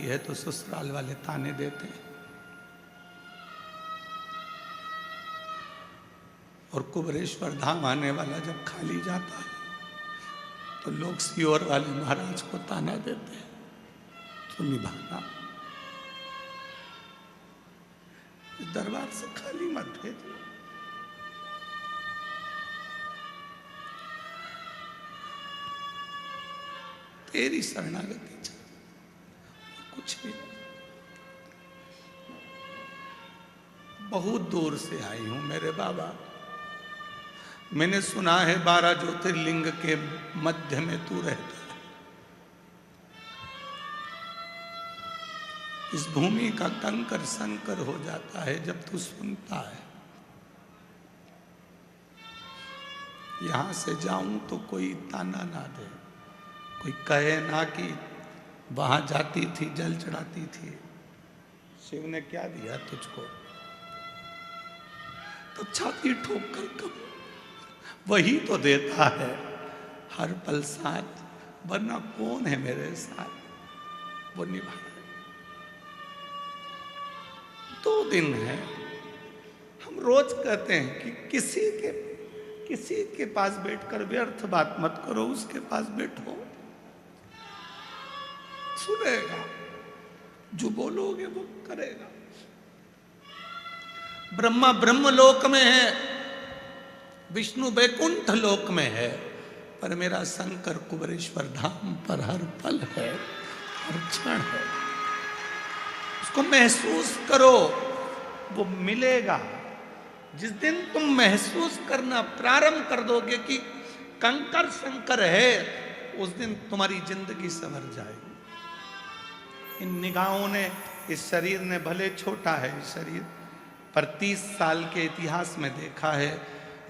है तो ससुराल वाले ताने देते हैं। और कुबरेश्वर धाम आने वाला जब खाली जाता है तो लोग सीहोर वाले महाराज को ताना देते हैं तो निभाना, दरबार से खाली मत भेजना। तेरी शरणागति चाहिए, कुछ भी। बहुत दूर से आई हूं मेरे बाबा। मैंने सुना है 12 ज्योतिर्लिंग के मध्य में तू रहता है। इस भूमि का कंकर संकर हो जाता है जब तू सुनता है। यहां से जाऊं तो कोई ताना ना दे, कोई कहे ना कि वहां जाती थी जल चढ़ाती थी। शिव ने क्या दिया तुझको? तो छाती ठोक कर कब वही तो देता है हर पल साथ, वरना कौन है मेरे साथ वो निभा। 2 दिन है। हम रोज कहते हैं कि किसी के पास बैठकर व्यर्थ बात मत करो, उसके पास बैठो, सुनेगा, जो बोलोगे वो करेगा। ब्रह्मा ब्रह्मलोक में है, विष्णु बैकुंठ लोक में है, पर मेरा शंकर कुबरेश्वर धाम पर हर पल है, हर क्षण है। उसको महसूस करो, वो मिलेगा। जिस दिन तुम महसूस करना प्रारंभ कर दोगे कि कंकर शंकर है, उस दिन तुम्हारी जिंदगी संवर जाएगी। इन निगाहों ने, इस शरीर ने भले छोटा है शरीर, पर 30 साल के इतिहास में देखा है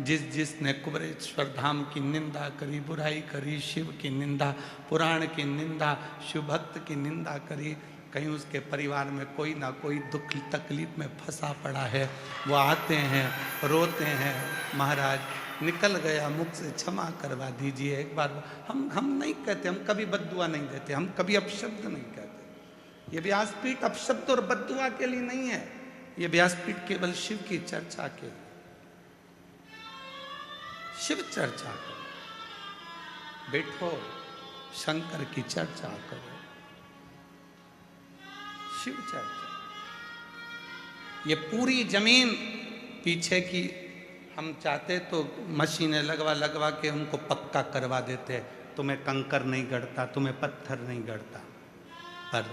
जिसने कुबरेश्वर धाम की निंदा करी, बुराई करी, शिव की निंदा, पुराण की निंदा, शिव भक्त की निंदा करी, कहीं उसके परिवार में कोई ना कोई दुख तकलीफ में फंसा पड़ा है, वो आते हैं, रोते हैं, महाराज निकल गया मुख से, क्षमा करवा दीजिए। एक बार हम नहीं कहते, हम कभी बद्दुआ नहीं देते, हम कभी अपशब्द नहीं कहते। ये व्यासपीठ अपशब्द और बद्दुआ के लिए नहीं है, ये व्यासपीठ केवल शिव की चर्चा के लिए। शिव चर्चा करो, बैठो, शंकर की चर्चा करो, शिव चर्चा। ये पूरी जमीन पीछे की हम चाहते तो मशीनें लगवा के उनको पक्का करवा देते, तुम्हें कंकर नहीं गढ़ता, तुम्हें पत्थर नहीं गढ़ता। पर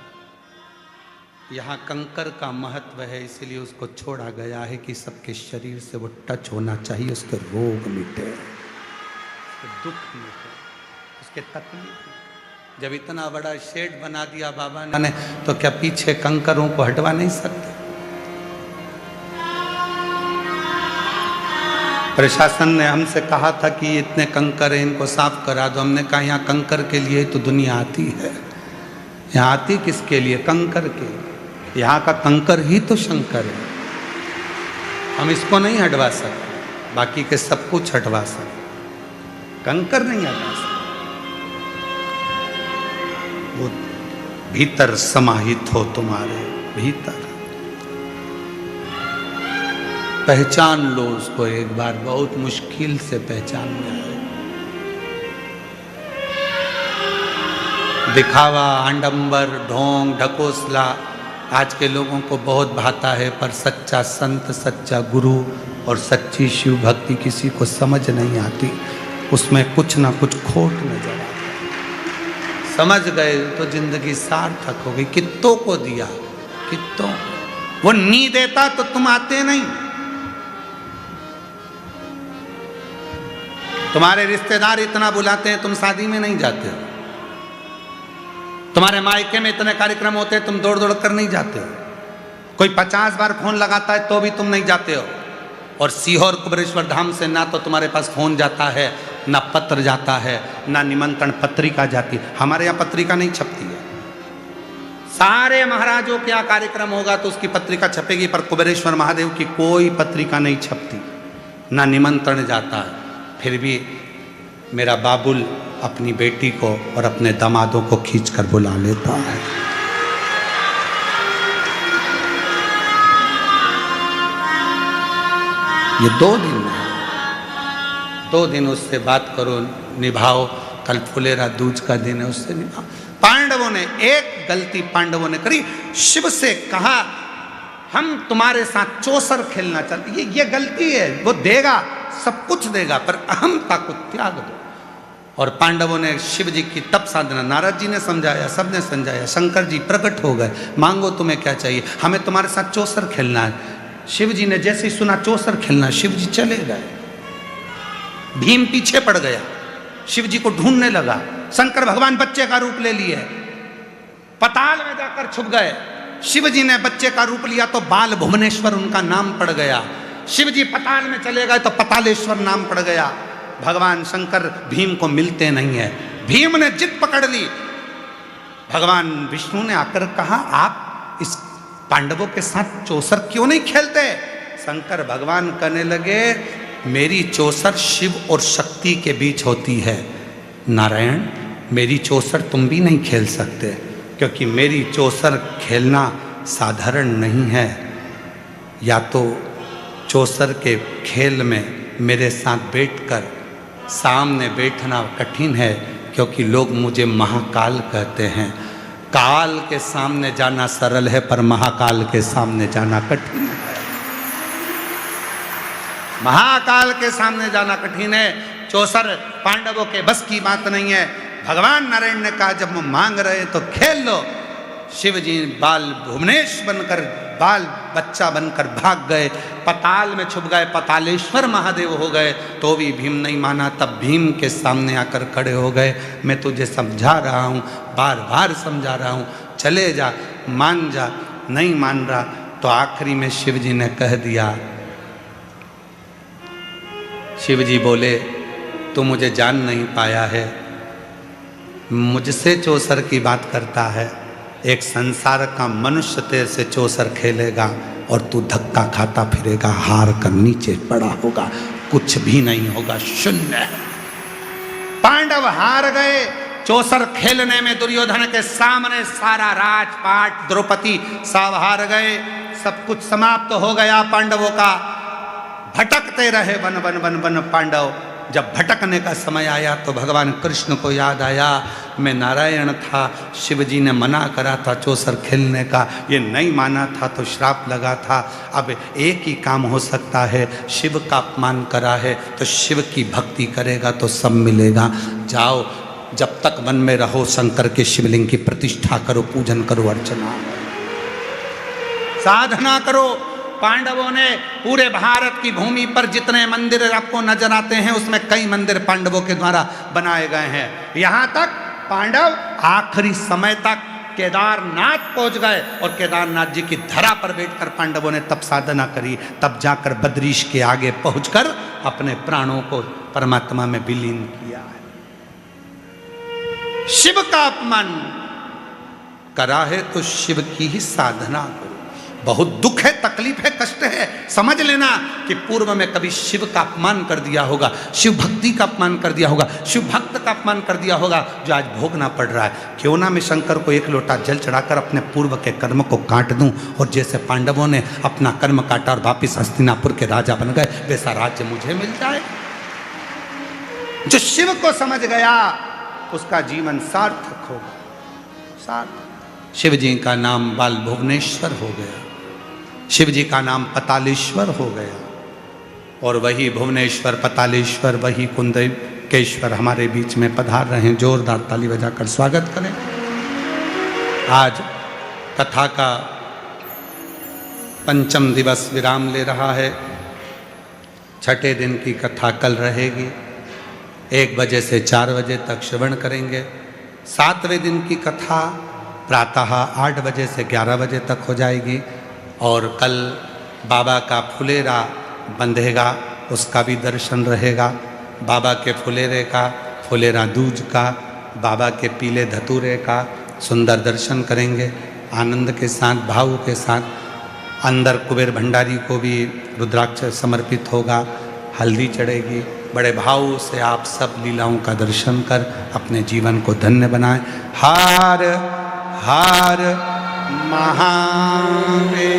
यहाँ कंकर का महत्व है, इसलिए उसको छोड़ा गया है कि सबके शरीर से वो टच होना चाहिए, उसके रोग मिटे, उसके दुख मिटे, उसके तकलीफ। जब इतना बड़ा शेड बना दिया बाबा ने, तो क्या पीछे कंकरों को हटवा नहीं सकते? प्रशासन ने हमसे कहा था कि इतने कंकर हैं, इनको साफ करा दो। हमने कहा यहाँ कंकर के लिए तो दुनिया आती है, यहाँ आती किसके लिए? कंकर के। यहाँ का कंकर ही तो शंकर है। हम इसको नहीं हटवा सकते, बाकी के सब कुछ हटवा सकते, कंकर नहीं हटवा सकते। वो भीतर समाहित हो, तुम्हारे भीतर। पहचान लो उसको एक बार, बहुत मुश्किल से पहचान में आए। दिखावा, आडंबर, ढोंग, ढकोसला आज के लोगों को बहुत भाता है, पर सच्चा संत, सच्चा गुरु और सच्ची शिव भक्ति किसी को समझ नहीं आती। उसमें कुछ ना कुछ खोट नजर आता है। समझ गए तो जिंदगी सार्थक हो गई। कित्तों को दिया, कित्तों वो नहीं देता तो तुम आते नहीं। तुम्हारे रिश्तेदार इतना बुलाते हैं, तुम शादी में नहीं जाते हो। तुम्हारे मायके में इतने कार्यक्रम होते हैं, तुम दौड़ दौड़ कर नहीं जाते हो। कोई 50 बार फोन लगाता है तो भी तुम नहीं जाते हो। और सीहोर कुबरेश्वर धाम से ना तो तुम्हारे पास फोन जाता है, ना पत्र जाता है, ना निमंत्रण पत्रिका जाती है। हमारे यहाँ पत्रिका नहीं छपती है। सारे महाराजों के यहाँ कार्यक्रम होगा तो उसकी पत्रिका छपेगी, पर कुबरेश्वर महादेव की कोई पत्रिका नहीं छपती, ना निमंत्रण जाता है। फिर भी मेरा बाबुल अपनी बेटी को और अपने दामादों को खींचकर बुला लेता है। ये 2 दिन है, 2 दिन उससे बात करो, निभाओ। कल फुलेरा दूज का दिन है, उससे निभाओ। पांडवों ने एक गलती पांडवों ने करी, शिव से कहा हम तुम्हारे साथ चौसर खेलना चाहते। ये गलती है, वो देगा, सब कुछ देगा, पर अहंता को त्याग दो। और पांडवों ने शिव जी की तप साधना, नारद जी ने समझाया, सबने समझाया, शंकर जी प्रकट हो गए, मांगो तुम्हें क्या चाहिए, हमें तुम्हारे साथ चौसर खेलना है। शिव जी ने जैसे ही सुना चौसर खेलना, शिव जी चले गए। भीम पीछे पड़ गया, शिव जी को ढूंढने लगा। शंकर भगवान बच्चे का रूप ले लिए, पताल में जाकर छुप गए। शिव जी ने बच्चे का रूप लिया तो बाल भुवनेश्वर उनका नाम पड़ गया। शिव जी पताल में चले गए तो पतालेश्वर नाम पड़ गया। भगवान शंकर भीम को मिलते नहीं है। भीम ने जिद पकड़ ली। भगवान विष्णु ने आकर कहा आप इस पांडवों के साथ चौसर क्यों नहीं खेलते। शंकर भगवान कहने लगे मेरी चौसर शिव और शक्ति के बीच होती है। नारायण मेरी चौसर तुम भी नहीं खेल सकते, क्योंकि मेरी चौसर खेलना साधारण नहीं है। या तो चौसर के खेल में मेरे साथ बैठकर सामने बैठना कठिन है, क्योंकि लोग मुझे महाकाल कहते हैं। काल के सामने जाना सरल है, पर महाकाल के सामने जाना कठिन है। महाकाल के सामने जाना कठिन है। चौसर पांडवों के बस की बात नहीं है। भगवान नारायण ने कहा जब वो मांग रहे तो खेल लो। शिव जी बाल भुवनेश बनकर, बाल बच्चा बनकर भाग गए, पताल में छुप गए, पतालेश्वर महादेव हो गए। तो भी भीम नहीं माना। तब भीम के सामने आकर खड़े हो गए, मैं तुझे समझा रहा हूँ, बार बार समझा रहा हूँ, चले जा, मान जा। नहीं मान रहा तो आखिरी में शिव जी ने कह दिया, शिव जी बोले तू मुझे जान नहीं पाया है, मुझसे चौसर की बात करता है। एक संसार का मनुष्य तेरे से चौसर खेलेगा और तू धक्का खाता फिरेगा, हार कर नीचे पड़ा होगा, कुछ भी नहीं होगा, शून्य। पांडव हार गए। चौसर खेलने में दुर्योधन के सामने सारा राजपाट, द्रौपदी सब हार गए। सब कुछ समाप्त हो गया पांडवों का। भटकते रहे वन वन वन वन पांडव। जब भटकने का समय आया तो भगवान कृष्ण को याद आया मैं नारायण था, शिव जी ने मना करा था चौसर खेलने का, ये नहीं माना था तो श्राप लगा था। अब एक ही काम हो सकता है, शिव का अपमान करा है तो शिव की भक्ति करेगा तो सब मिलेगा। जाओ, जब तक वन में रहो शंकर के शिवलिंग की प्रतिष्ठा करो, पूजन करो, अर्चना साधना करो। पांडवों ने पूरे भारत की भूमि पर जितने मंदिर आपको नजर आते हैं उसमें कई मंदिर पांडवों के द्वारा बनाए गए हैं। यहाँ तक पांडव आखिरी समय तक केदारनाथ पहुंच गए और केदारनाथ जी की धरा पर बैठकर पांडवों ने तप साधना करी। तब जाकर बद्रीश के आगे पहुंचकर अपने प्राणों को परमात्मा में विलीन किया है। शिव का अपमान करा है तो शिव की ही साधना करो। बहुत दुख है, तकलीफ है, कष्ट है। समझ लेना कि पूर्व में कभी शिव का अपमान कर दिया होगा, शिव भक्ति का अपमान कर दिया होगा, शिव भक्त का अपमान कर दिया होगा, जो आज भोगना पड़ रहा है। क्यों ना मैं शंकर को एक लोटा जल चढ़ाकर अपने पूर्व के कर्म को काट दूं, और जैसे पांडवों ने अपना कर्म काटा और वापिस हस्तिनापुर के राजा बन गए, वैसा राज्य मुझे मिल जाए। जो शिव को समझ गया उसका जीवन सार्थक होगा, सार्थक। शिव जी का नाम बाल भुवनेश्वर हो गया, शिव जी का नाम पतालेश्वर हो गया, और वही भुवनेश्वर, पतालेश्वर, वही कुंदकेश्वर हमारे बीच में पधार रहे हैं। जोरदार ताली बजाकर स्वागत करें। आज कथा का पंचम दिवस विराम ले रहा है। छठे दिन की कथा कल रहेगी। 1 बजे से 4 बजे तक श्रवण करेंगे। 7वें दिन की कथा प्रातः 8 बजे से 11 बजे तक हो जाएगी। और कल बाबा का फुलेरा बंधेगा, उसका भी दर्शन रहेगा। बाबा के फुलेरे का, फुलेरा दूज का, बाबा के पीले धतूरे का सुंदर दर्शन करेंगे आनंद के साथ, भाव के साथ। अंदर कुबेर भंडारी को भी रुद्राक्ष समर्पित होगा, हल्दी चढ़ेगी। बड़े भाव से आप सब लीलाओं का दर्शन कर अपने जीवन को धन्य बनाएं। हर हर महादेव।